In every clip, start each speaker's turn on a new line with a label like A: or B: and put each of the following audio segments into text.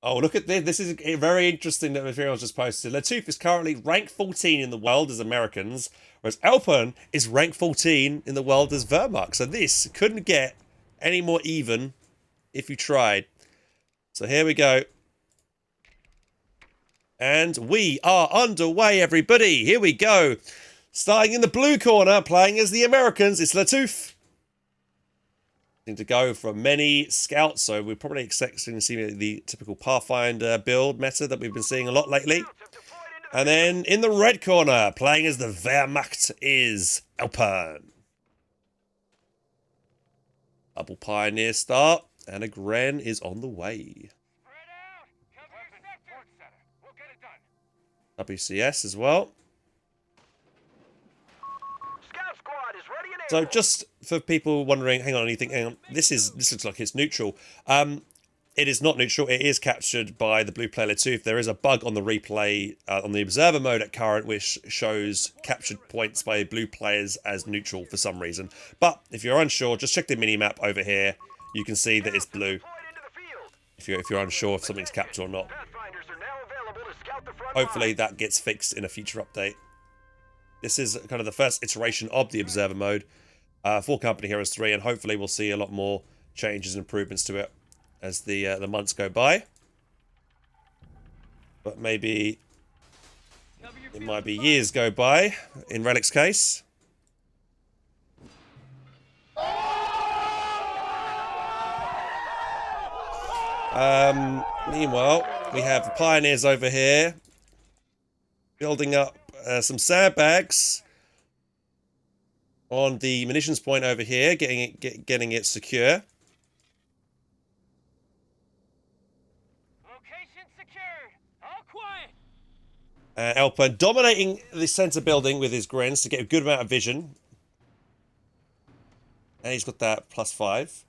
A: Oh, look at this. This is very interesting that material was just posted. Latouff is currently rank 14 in the world as Americans, whereas Elpern is rank 14 in the world as Wehrmacht. So this couldn't get any more even if you tried. So here we go. And we are underway, everybody. Here we go. Starting in the blue corner, playing as the Americans, it's Latouff. To go from many scouts, so we're probably expecting to see the typical Pathfinder build meta that we've been seeing a lot lately. And then in the red corner, playing as the Wehrmacht, is Elpern. Double Pioneer start, and a Gren is on the way. WCS as well. So just for people wondering, hang on, this looks like it's neutral. It is not neutral. It is captured by the blue player Latouff. There is a bug on the replay on the observer mode at current, which shows captured points by blue players as neutral for some reason. But if you're unsure, just check the minimap over here. You can see that it's blue. If you're unsure if something's captured or not. Hopefully that gets fixed in a future update. This is kind of the first iteration of the observer mode for Company Heroes 3, and hopefully we'll see a lot more changes and improvements to it as the months go by. But maybe it might be years go by in Relic's case. Meanwhile, we have the Pioneers over here building up some sandbags on the munitions point over here, getting it secure.
B: Location secured. All quiet.
A: Elpern dominating the center building with his grins to get a good amount of vision. And he's got that +5.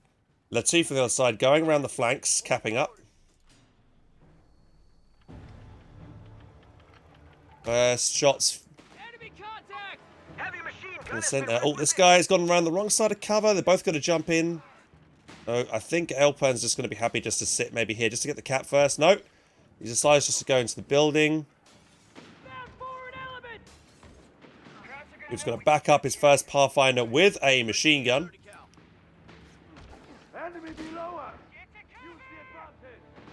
A: Latouff on the other side going around the flanks, capping up. First shots.
B: Enemy contact. Heavy machine
A: In the center. Oh, this guy's gone around the wrong side of cover. They're both going to jump in. So I think Elpern's just going to be happy just to sit maybe here, just to get the cap first. No. He decides just to go into the building. He's going to back up his first Pathfinder with a machine gun.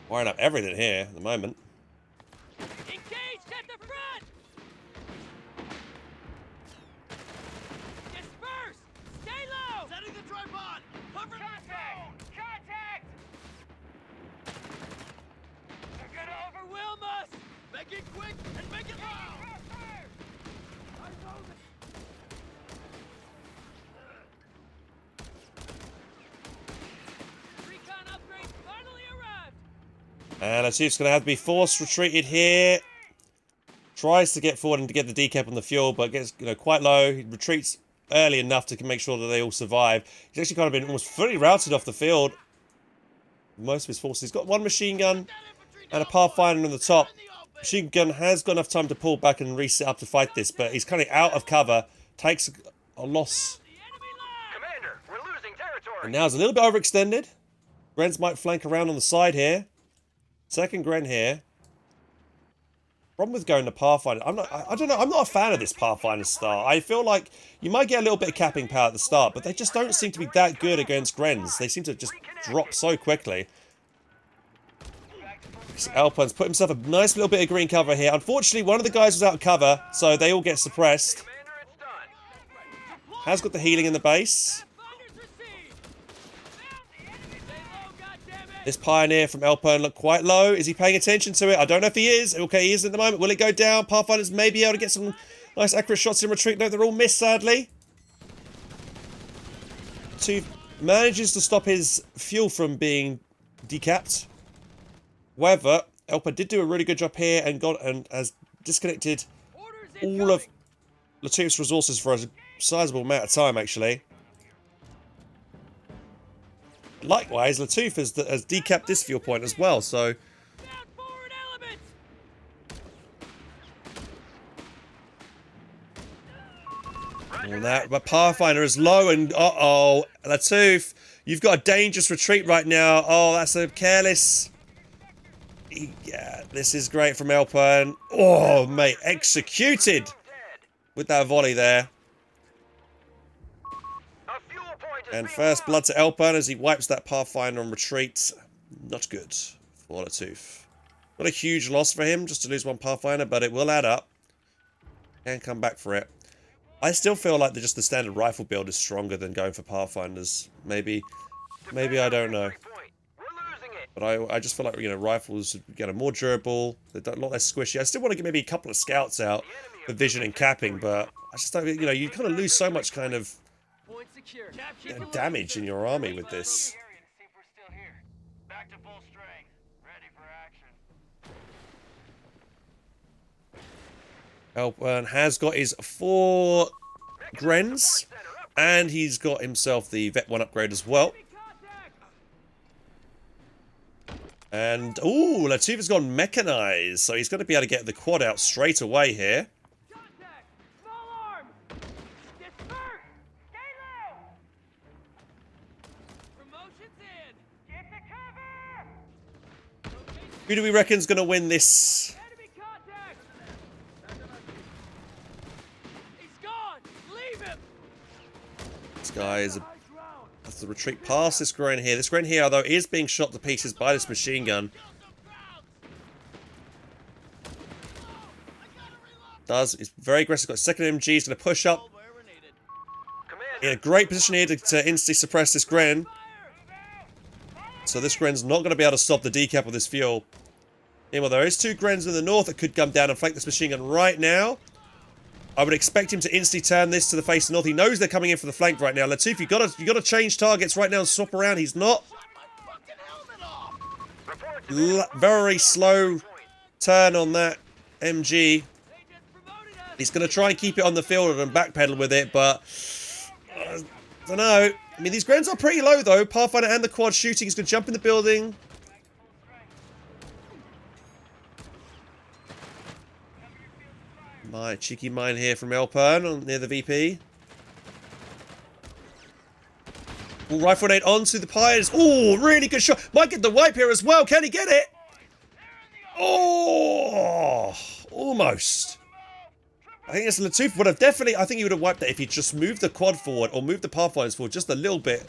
A: Wiring up everything here at the moment.
B: Engaged at the front. Disperse. Stay low. Setting the tripod. Cover contact. Contact. They're gonna overwhelm us. Make it quick and make it loud. Recon upgrade finally arrived.
A: And Latouff's going to have to be forced retreated here. Tries to get forward and to get the decap on the fuel, but gets quite low. He retreats early enough to make sure that they all survive. He's actually kind of been almost fully routed off the field. Most of his forces. He's got one machine gun and a Pathfinder on the top. Machine gun has got enough time to pull back and reset up to fight this, but he's kind of out of cover. Takes a loss.
B: Commander, we're losing territory.
A: And now it's a little bit overextended. Grens might flank around on the side here. Second Gren here. Problem with going to Pathfinder, I don't know, I'm not a fan of this Pathfinder start. I feel like you might get a little bit of capping power at the start, but they just don't seem to be that good against Grens. They seem to just drop so quickly. Elpern's put himself a nice little bit of green cover here. Unfortunately, one of the guys was out of cover, so they all get suppressed. Has got the healing in the base. This Pioneer from Elpern looked quite low. Is he paying attention to it? I don't know if he is. Okay, he is at the moment. Will it go down? Pathfinders may be able to get some nice accurate shots in retreat. No, they're all missed, sadly. Two manages to stop his fuel from being decapped. However, Elpern did do a really good job here and has disconnected all of Latouff's resources for a sizable amount of time, actually. Likewise, Latouff has decapped this fuel point as well, so... And that, but Pathfinder is low, and uh-oh, Latouff, you've got a dangerous retreat right now. Oh, that's a careless... Yeah, this is great from Elpern. Oh, mate, executed with that volley there. And first blood to Elpern as he wipes that Pathfinder on retreat. Not good for Latouff. Not a huge loss for him just to lose one Pathfinder, but it will add up. Can come back for it. I still feel like just the standard rifle build is stronger than going for Pathfinders. Maybe I don't know. But I just feel like, you know, rifles are more durable. They're a lot less squishy. I still want to get maybe a couple of scouts out for vision and capping, but I just don't, you know, you kind of lose so much kind of damage in your army with this. Elpern has got his 4 Grens, and he's got himself the Vet 1 upgrade as well. And, ooh, Latouff has gone mechanized, so he's going to be able to get the quad out straight away here. Who do we reckon's going to win this? This guy is that's the retreat past this Gren here. This Gren here, though, is being shot to pieces by this machine gun. It's very aggressive. Got second MG. He's going to push up. In a great position here to instantly suppress this Gren. So this Gren's not going to be able to stop the decap of this fuel. Meanwhile, there is 2 Grens in the north that could come down and flank this machine gun right now. I would expect him to instantly turn this to the face of the north. He knows they're coming in for the flank right now. Latouff, you got to change targets right now and swap around. He's not. Very slow turn on that MG. He's going to try and keep it on the field and backpedal with it, but I don't know. I mean, these Grens are pretty low though. Pathfinder and the quad shooting. He's going to jump in the building. My cheeky mine here from Elpern near the VP. Ooh, rifle grenade onto the pyres. Oh, really good shot. Might get the wipe here as well. Can he get it? Oh, almost. I think it's Latouff would have definitely. I think he would have wiped that if he just moved the quad forward or moved the Pathfinders forward just a little bit,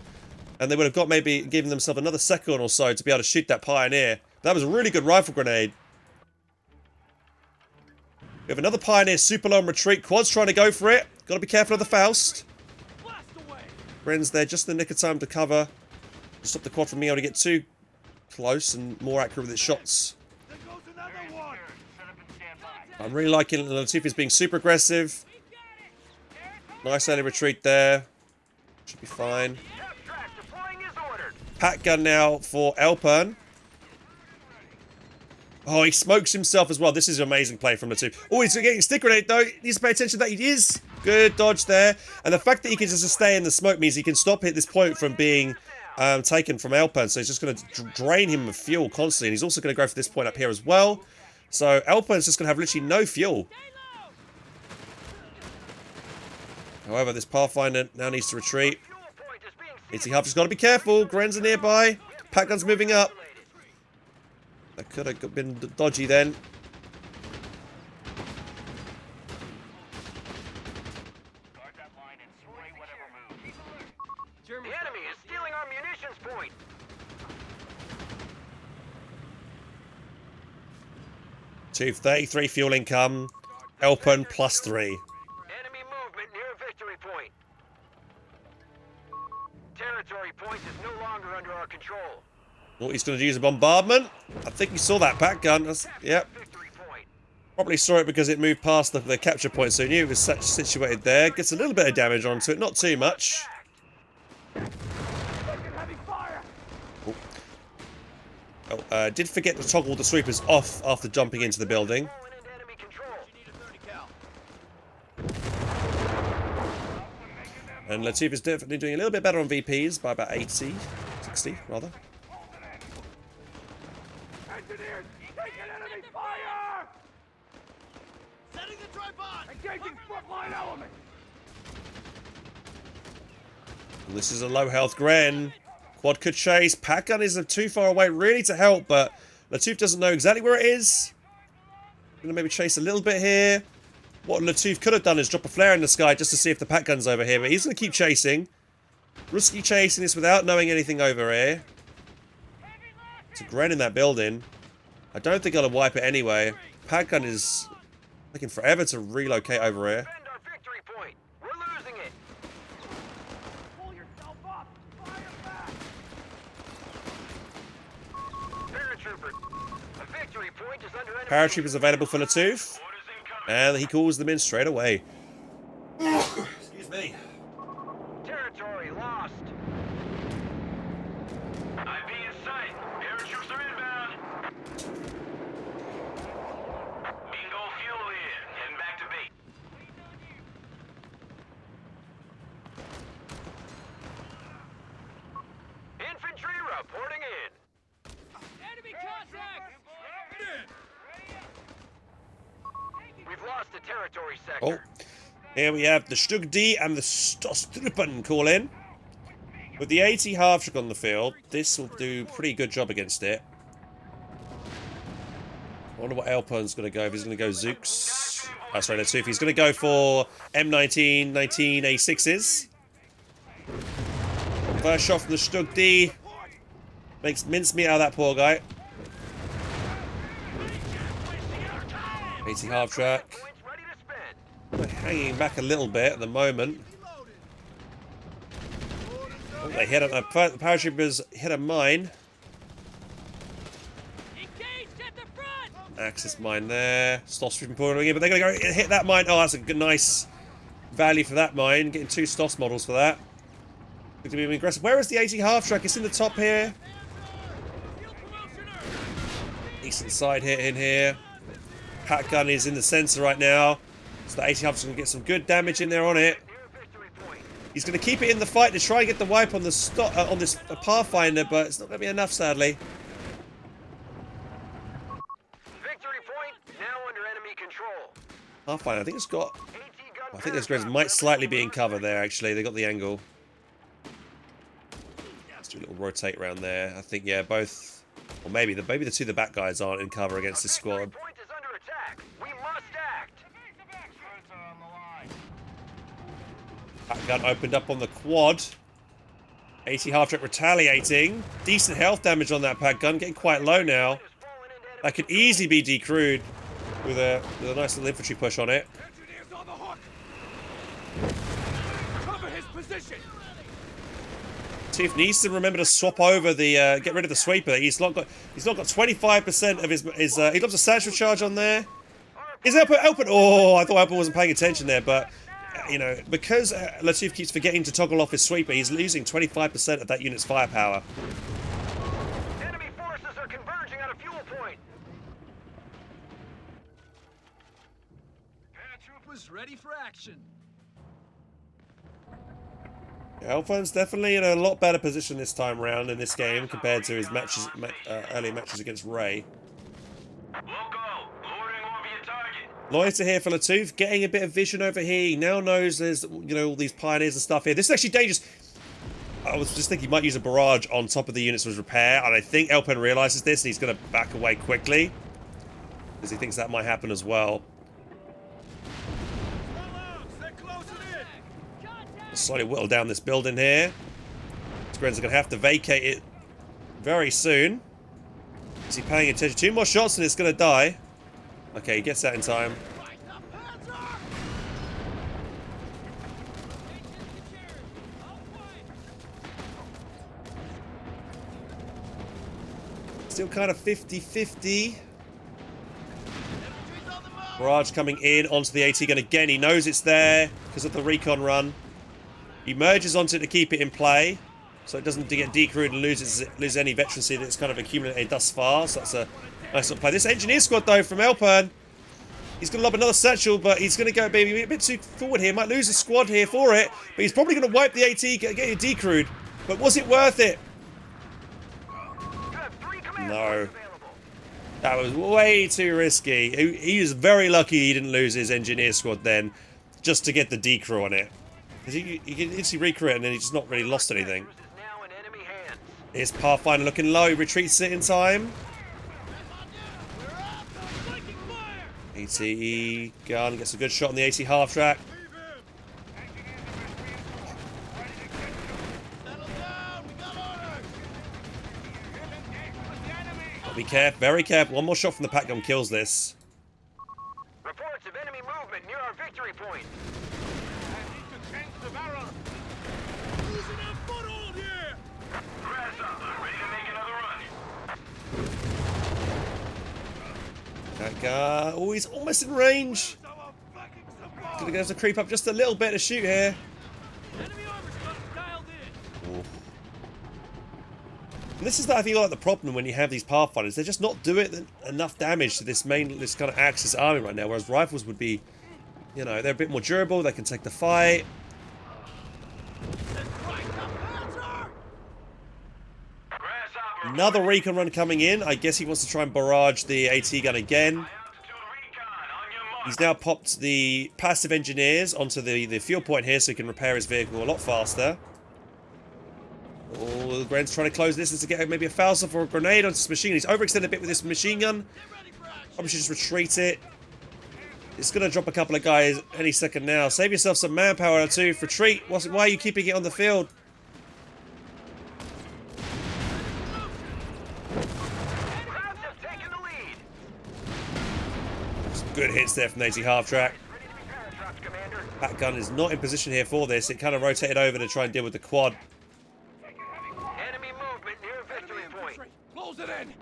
A: and they would have got maybe given themselves another second or so to be able to shoot that Pioneer. That was a really good rifle grenade. We have another Pioneer super low on retreat. Quad's trying to go for it. Got to be careful of the Faust. Ren's there just in the nick of time to cover. Stop the quad from being able to get too close and more accurate with its shots. I'm really liking Latouff is being super aggressive. Nice early retreat there. Should be fine. Pat gun now for Elpern. Oh, he smokes himself as well. This is an amazing play from Latouff. Oh, he's getting a stick grenade though. He needs to pay attention to that. He is. Good dodge there. And the fact that he can just stay in the smoke means he can stop at this point from being taken from Elpern. So he's just going to drain him of fuel constantly. And he's also going to go for this point up here as well. So Elpern's just going to have literally no fuel. However, this Pathfinder now needs to retreat. Itzy Huff has got to be careful. Grens are nearby. Pat gun's moving up. That could have been dodgy then.
B: The enemy is stealing our munitions point.
A: Latouff, 33 fuel income. Elpern +3.
B: Enemy movement near a victory point. Territory point is no longer under our control.
A: Oh, he's going to use a bombardment. I think you saw that Pat gun. Yep. Probably saw it because it moved past the capture point, so he knew it was situated there. Gets a little bit of damage onto it, not too much. Oh, did forget to toggle the sweepers off after jumping into the building. And Latouff is definitely doing a little bit better on VPs by about 80, 60 rather.
B: Engineers, take an enemy fire! Setting the tripod! Engaging frontline element!
A: This is a low health Gren. Quad could chase. Pat gun isn't too far away really to help, but Latouff doesn't know exactly where it is. Gonna maybe chase a little bit here. What Latouff could have done is drop a flare in the sky just to see if the pack gun's over here, but he's gonna keep chasing. Risky chasing this without knowing anything over here. It's a Gren in that building. I don't think I'll wipe it anyway. Pack gun is taking forever to relocate over here.
B: Defend our victory point. We're losing it. Pull yourself up. Fire back. Paratroopers. A victory point is under enemy.
A: Paratroopers available for Latouff. And he calls them in straight away. Excuse me.
B: Territory lost. IP in sight. Paratroops are inbound. Bingo fuel in. Heading back to base. Infantry reporting in. Enemy contact! We've lost the territory sector.
A: Oh, here we have the Stug D and the Stostruppen call in. With the 80 half-truck on the field, this will do a pretty good job against it. I wonder what Elpern's going to go. If he's going to go Zooks. Oh, sorry, let's see if he's going to go for M19, 19 A6s. First shot from the Stug D. Makes mincemeat out of that poor guy. 80 half-track. Hanging back a little bit at the moment. Oh, they hit the paratroopers hit a mine. Access mine there. Stoss pouring in, but they're going to go hit that mine. Oh, that's a good, nice value for that mine. Getting 2 Stoss models for that. Good to be aggressive. Where is the 80 half-track? It's in the top here. Decent side hit in here. Pack gun is in the center right now. So the 80 half is going to get some good damage in there on it. He's going to keep it in the fight to try and get the wipe on the on this Pathfinder, but it's not going to be enough, sadly.
B: Victory point now under enemy control.
A: Pathfinder, I think it's got. I think those Grens might slightly be in cover there. Actually, they got the angle. Let's do a little rotate around there. I think both, or maybe the 2 the back guys aren't in cover against this squad. Pack gun opened up on the quad. 80 half-track retaliating. Decent health damage on that pack gun. Getting quite low now. That could easily be decrewed with a nice little infantry push on it. Tiff needs to remember to swap over the get rid of the sweeper. He's not got 25% of his he loves a satchel charge on there. Is Elpern? Oh, I thought Elpern wasn't paying attention there, but you know, because Latouff keeps forgetting to toggle off his sweeper, he's losing 25% of that unit's firepower.
B: Enemy forces are converging on a fuel point. Paratroopers ready for action.
A: Elpern's definitely in a lot better position this time around in this game compared to his matches, earlier matches against Ray. Loiter here for Latouff, getting a bit of vision over here. He now knows there's, you know, all these pioneers and stuff here. This is actually dangerous. I was just thinking he might use a barrage on top of the units with repair, and I think Elpern realizes this and he's going to back away quickly because he thinks that might happen as well. Slowly whittle down this building here. Grens are going to have to vacate it very soon. Is he paying attention? 2 more shots and it's going to die. Okay, he gets that in time. Still kind of 50-50. Barrage coming in onto the AT gun again. He knows it's there because of the recon run. He merges onto it to keep it in play, so it doesn't get decrewed and lose any veterancy that's kind of accumulated thus far. So that's a nice little play. This engineer squad, though, from Elpern, he's going to lob another satchel, but he's going to go maybe a bit too forward here. Might lose a squad here for it, but he's probably going to wipe the AT, get it decrewed. But was it worth it? No. That was way too risky. He was very lucky he didn't lose his engineer squad then, just to get the decrew on it. Because he can instantly recrew it and then he's just not really lost anything. Here's Pathfinder looking low. He retreats it in time. AT gun gets a good shot on the AT half track. Be careful, very careful. One more shot from the pack gun kills this.
B: Reports of enemy movement near our victory point. I need to change the barrel. Losing our foothold here. Grasshopper, ready to make another run.
A: That guy, oh, he's almost in range. Gonna go to creep up just a little bit to shoot here.
B: Enemy armor's dialed in.
A: Ooh. And this is, I feel like, the problem when you have these Pathfinders. They're just not doing enough damage to this kind of Axis army right now. Whereas rifles would be, you know, they're a bit more durable. They can take the fight. Another recon run coming in. I guess he wants to try and barrage the AT gun again. He's now popped the passive engineers onto the fuel point here so he can repair his vehicle a lot faster. Oh, Gren's trying to close this to get maybe a foul for a grenade onto this machine gun. He's overextended a bit with this machine gun. Probably should just retreat it. It's going to drop a couple of guys any second now. Save yourself some manpower or two. Retreat. Why are you keeping it on the field? Some good hits there from the AT half track. That gun is not in position here for this. It kind of rotated over to try and deal with the quad.
B: Enemy movement near victory point. Close it in.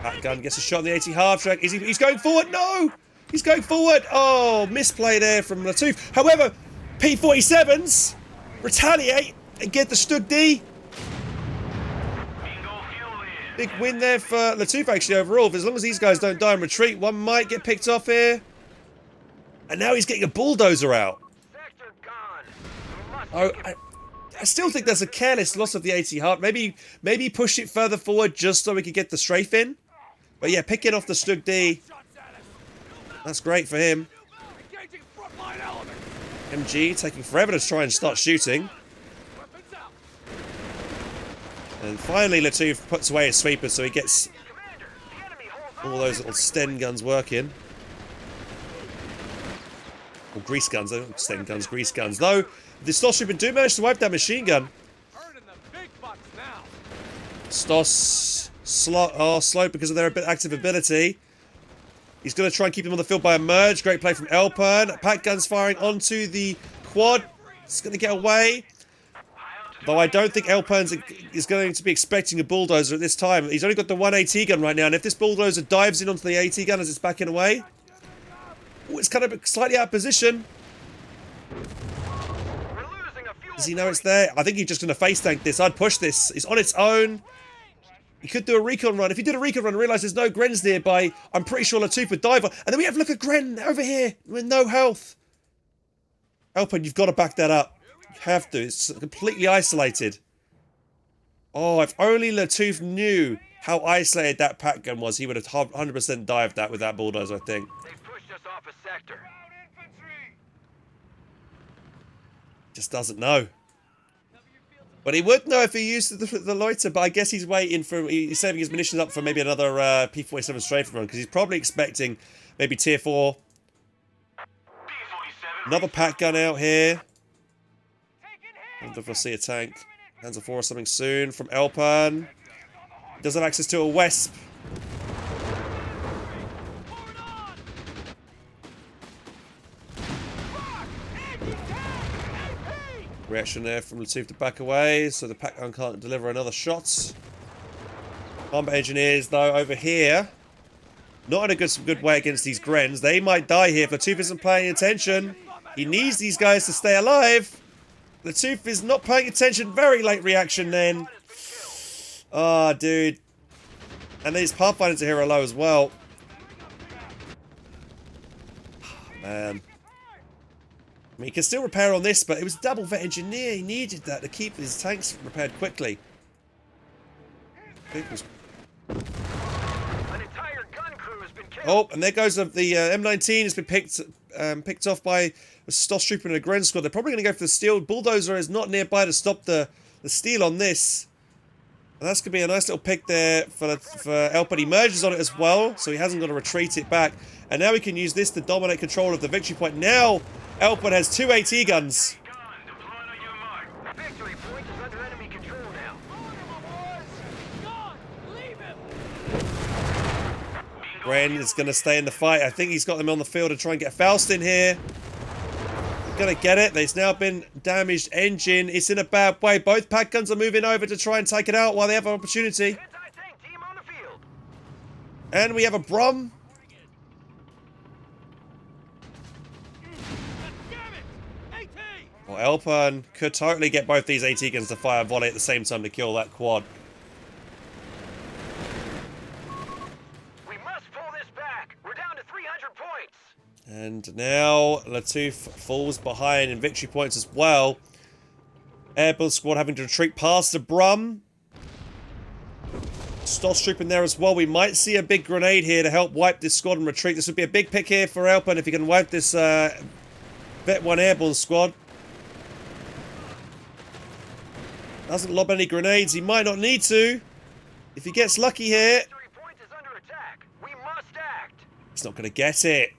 A: That gun gets a shot on the AT half track. He's going forward? No! He's going forward! Oh, misplay there from Latouff. However, P-47s retaliate and get the Stug D. Big win there for Latouff, actually, overall. As long as these guys don't die and retreat, one might get picked off here. And now he's getting a bulldozer out. Oh, I still think there's a careless loss of the AT heart. Maybe push it further forward just so we can get the strafe in. But yeah, picking off the Stug D. That's great for him. MG taking forever to try and start shooting. And finally Latouff puts away his sweeper so he gets all those little Sten guns working. Or grease guns, I don't Sten guns, grease guns. Though, the Stoss Trooper do manage to wipe that machine gun. Stoss slow because of their active ability. He's going to try and keep him on the field by a merge. Great play from Elpern. Pack guns firing onto the quad. It's going to get away. Though I don't think Elpern is going to be expecting a bulldozer at this time. He's only got the one AT gun right now, and if this bulldozer dives in onto the AT gun as it's backing away, ooh, it's kind of slightly out of position. Does he know it's there? I think he's just going to face tank this. I'd push this. It's on its own. He could do a recon run. If he did a recon run and realised there's no Grens nearby, I'm pretty sure Latouff would dive. And then we have a look at Gren over here with no health. Elpern, you've got to back that up. You have to. It's completely isolated. Oh, if only Latouff knew how isolated that pack gun was, he would have 100% dived that with that bulldozer, I think.
B: They pushed us off a sector.
A: Just doesn't know. But he would know if he used the loiter, but I guess he's waiting for... He's saving his munitions up for maybe another P-47 strafe run, because he's probably expecting maybe Tier 4. Another pack gun out here. I wonder if we'll see a tank. Hands of 4 or something soon from Elpern. He does have access to a Wesp. Reaction there from Latouff to back away, so the pack gun can't deliver another shot. Combat engineers, though, over here. Not in a good way against these Grens. They might die here if Latouff isn't paying attention. He needs these guys to stay alive. Latouff is not paying attention. Very late reaction then. Ah, oh, dude. And these Pathfinders are here are low as well. Oh, man. I mean, he can still repair on this, but it was a double vet engineer. He needed that to keep his tanks repaired quickly.
B: An entire gun crew has been killed.
A: Oh, and there goes the M19 has been picked off by a Stoss Trooper and a Gren squad. They're probably going to go for the steel. Bulldozer is not nearby to stop the steal on this. And that's going to be a nice little pick there for Elpern. He merges on it as well, so he hasn't got to retreat it back. And now we can use this to dominate control of the victory point. Now Elpern has 2 AT guns.
B: The victory point is under enemy control now.
A: Ren is going to stay in the fight. I think he's got them on the field to try and get Faust in here. Gonna get it. There's now been damaged engine. It's in a bad way. Both pack guns are moving over to try and take it out while they have an opportunity.
B: Anti-tank team on the field.
A: And we have a Brum. Well, Elpern could totally get both these AT guns to fire a volley at the same time to kill that quad.
B: We must pull this back. We're down to 300 points.
A: And now Latouff falls behind in victory points as well. Airborne squad having to retreat past the Brum. Stoss troop in there as well. We might see a big grenade here to help wipe this squad and retreat. This would be a big pick here for Elpern if he can wipe this Vet 1 Airborne squad. Doesn't lob any grenades. He might not need to. If he gets lucky here.
B: Victory point is under attack. We must act.
A: He's not going to get it.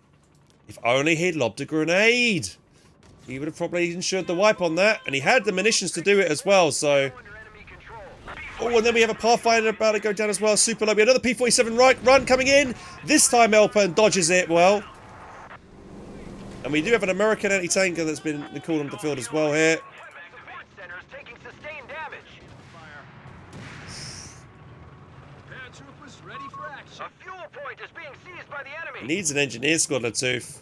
A: If only he'd lobbed a grenade. He would have probably ensured the wipe on that. And he had the munitions to do it as well, so...
B: Under enemy control.
A: Oh, and then we have a Pathfinder about to go down as well. Super low. Another P-47 run coming in. This time Elpern dodges it well. And we do have an American anti-tanker that's been called onto the field as well here.
B: Support center is taking sustained damage.
C: Paratroopers ready for action.
B: A fuel point is being seized by the enemy.
A: He needs an engineer squad, Latouff.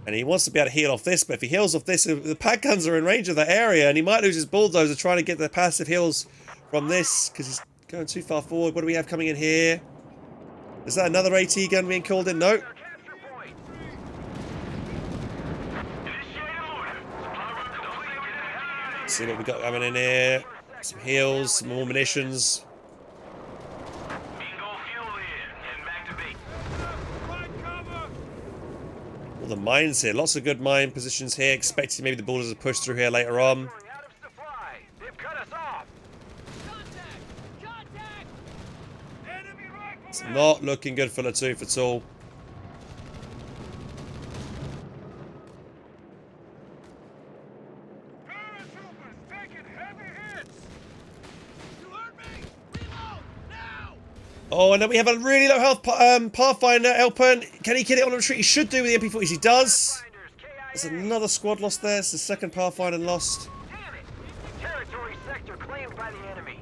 A: And he wants to be able to heal off this, but if he heals off this, the pack guns are in range of that area, and he might lose his bulldozer trying to get the passive heals from this, because he's going too far forward. What do we have coming in here? Is that another AT gun being called in? Nope.
B: Our capture point.
A: Let's see what we got coming in here. Some heals, some more munitions. All the mines here. Lots of good mine positions here. Expecting maybe the bulldozers to push through here later on.
B: Running out of supply. They've cut us off.
C: Contact!
B: Enemy rifle.
A: It's not looking good for Latouff at all.
B: Paratroopers taking heavy hits.
C: You heard me? Reload! Now!
A: Oh, and then we have a really low health Pathfinder, Elpern. Can he get it on a retreat? He should do with the MP40s. He does.
B: Finders,
A: There's
B: KIA.
A: another squad lost there. It's the second Pathfinder lost.
B: Damn it! Territory sector claimed by the enemy.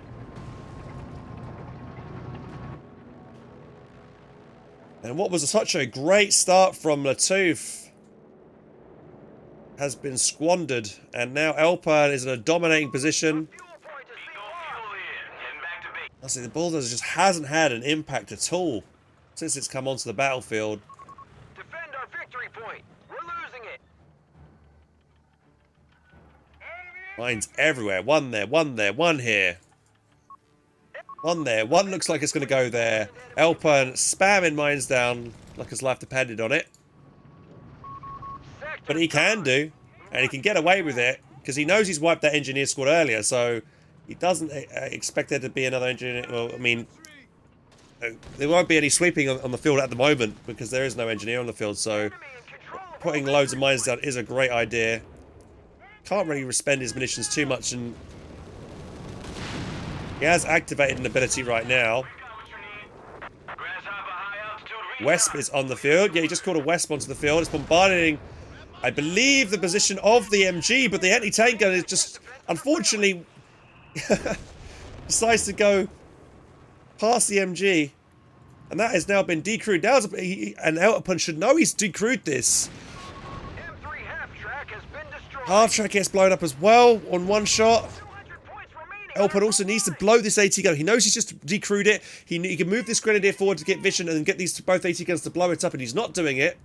A: And what was such a great start from Latouff has been squandered. And now Elpern is in a dominating position.
B: Fuel point is being lost.
A: I see the bulldozer just hasn't had an impact at all since it's come onto the battlefield.
B: Defend our victory point. We're losing it.
A: Mines everywhere. One there, one there, one here. One there. One looks like it's going to go there. Elpern spamming mines down like his life depended on it.
B: Sector
A: But he can do. And he can get away with it. Because he knows he's wiped that engineer squad earlier. So he doesn't expect there to be another engineer. Well, I mean, there won't be any sweeping on the field at the moment. Because there is no engineer on the field. So
B: enemy in control of
A: putting loads of mines down is a great idea. Can't really spend his munitions too much. And he has activated an ability right now. Wesp is on the field. Yeah, he just called a Wesp onto the field. It's bombarding, I believe, the position of the MG, but the anti-tank gun is just, unfortunately, decides to go past the MG. And that has now been decrewed. Now, and Elpern should know he's decrewed this.
B: M3 half-track has been destroyed.
A: Half-track gets blown up as well on one shot.
B: 200 points remaining.
A: Elpern also needs to blow this AT gun. He knows he's just decrewed it. He can move this grenadier forward to get vision and then get these both AT guns to blow it up, and he's not doing it.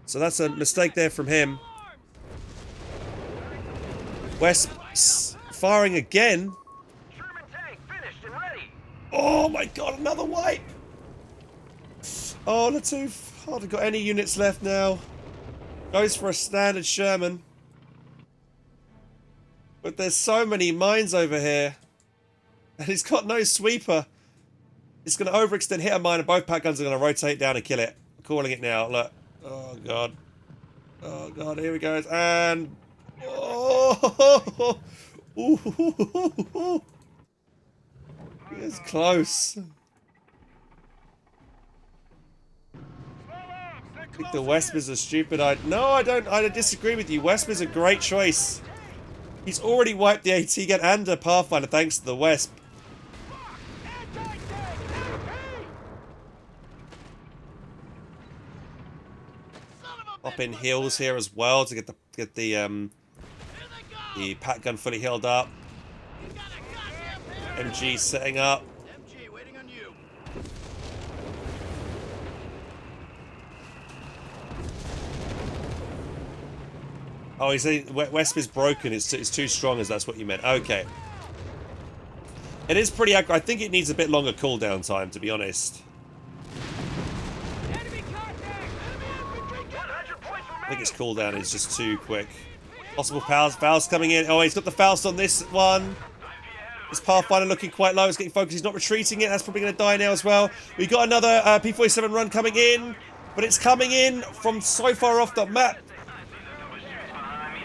A: So that's a mistake there from him. Wesp firing again.
B: Sherman tank finished and ready.
A: Oh my god, another wipe! Oh, Latouff hardly got any units left now. Goes for a standard Sherman. But there's so many mines over here. And he's got no sweeper. It's going to overextend hit a mine, and both pack guns are going to rotate down and kill it. I'm calling it now. Look. Oh, God. Oh, God. Here he goes. And... Oh! Ooh. It's close. I think the Wesper's a stupid idea. No, I don't. I disagree with you. Wesper's a great choice. He's already wiped the AT gun and a Pathfinder thanks to the Wesp. Up in heals here as well to get the pack gun fully healed up. MG setting up.
C: MG waiting on you.
A: Oh, he's saying Wesp is broken. It's too strong, as that's what you meant. Okay. It is pretty accurate. I think it needs a bit longer cooldown time, to be honest. I think its cooldown is just too quick. Possible Faust coming in. Oh, he's got the Faust on this one. This Pathfinder looking quite low. It's getting focused. He's not retreating it. That's probably going to die now as well. We got another P-47 run coming in. But it's coming in from so far off the map.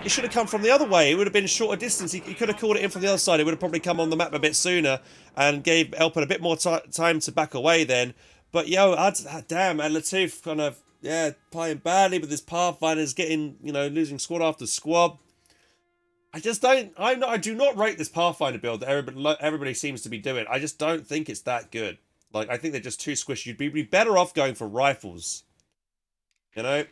A: It should have come from the other way. It would have been a shorter distance. He could have called it in from the other side. It would have probably come on the map a bit sooner and gave Elpern a bit more time to back away then. But yo, damn, and Latouff kind of, yeah, playing badly, but this Pathfinder's getting, you know, losing squad after squad. I just don't, I do not rate this Pathfinder build that everybody seems to be doing. I just don't think it's that good. Like, I think they're just too squishy. You'd be better off going for rifles. You know?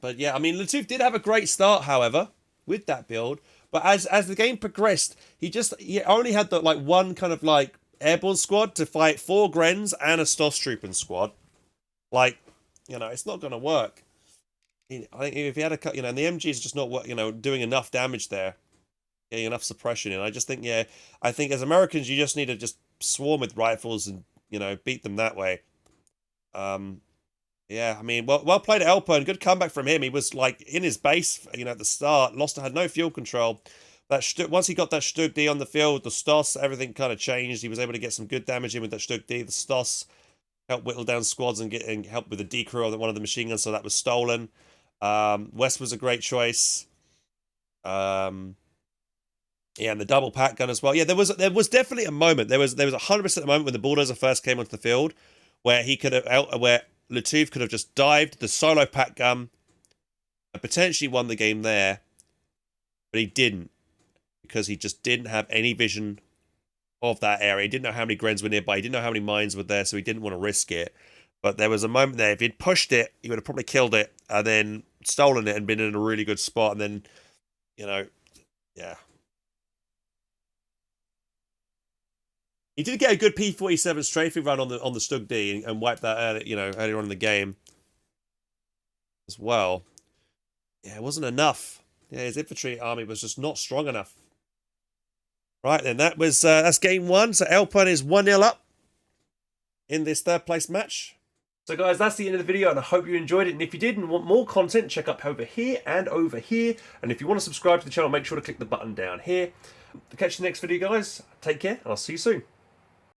A: But yeah, I mean, Latouff did have a great start, however, with that build. But as the game progressed, he only had the, like, one kind of, like, airborne squad to fight 4 Grens and a Stosstrooping squad. Like, you know, it's not going to work. I think if he had a, you know, and the MG is just not, you know, doing enough damage there, getting enough suppression in. I just think, yeah, I think as Americans, you just need to just swarm with rifles and, you know, beat them that way. Yeah, I mean, well played at Elpern. Good comeback from him. He was like in his base, you know, at the start. Had no fuel control. Once he got that Stug D on the field, the Stoss, everything kind of changed. He was able to get some good damage in with that Stug D. The Stoss helped whittle down squads and help with the decrew of one of the machine guns, so that was stolen. West was a great choice. Yeah, and the double pack gun as well. Yeah, there was definitely a moment. There was 100% a moment when the Bulldozer first came onto the field where he could have where Latouff could have just dived the solo pack gun and potentially won the game there, but he didn't because he just didn't have any vision of that area. He didn't know how many Grens were nearby. He didn't know how many mines were there, so he didn't want to risk it. But there was a moment there. If he'd pushed it, he would have probably killed it and then stolen it and been in a really good spot. And then, you know, yeah. He did get a good P-47 strafing run on the Stug D and wipe that, you know, earlier on in the game as well. Yeah, it wasn't enough. Yeah, his infantry army was just not strong enough. Right then, that's game 1. So Elpern is 1-0 up in this 3rd place match. So guys, that's the end of the video, and I hope you enjoyed it. And if you did and want more content, check up over here and over here. And if you want to subscribe to the channel, make sure to click the button down here. To catch the next video, guys, take care, and I'll see you soon.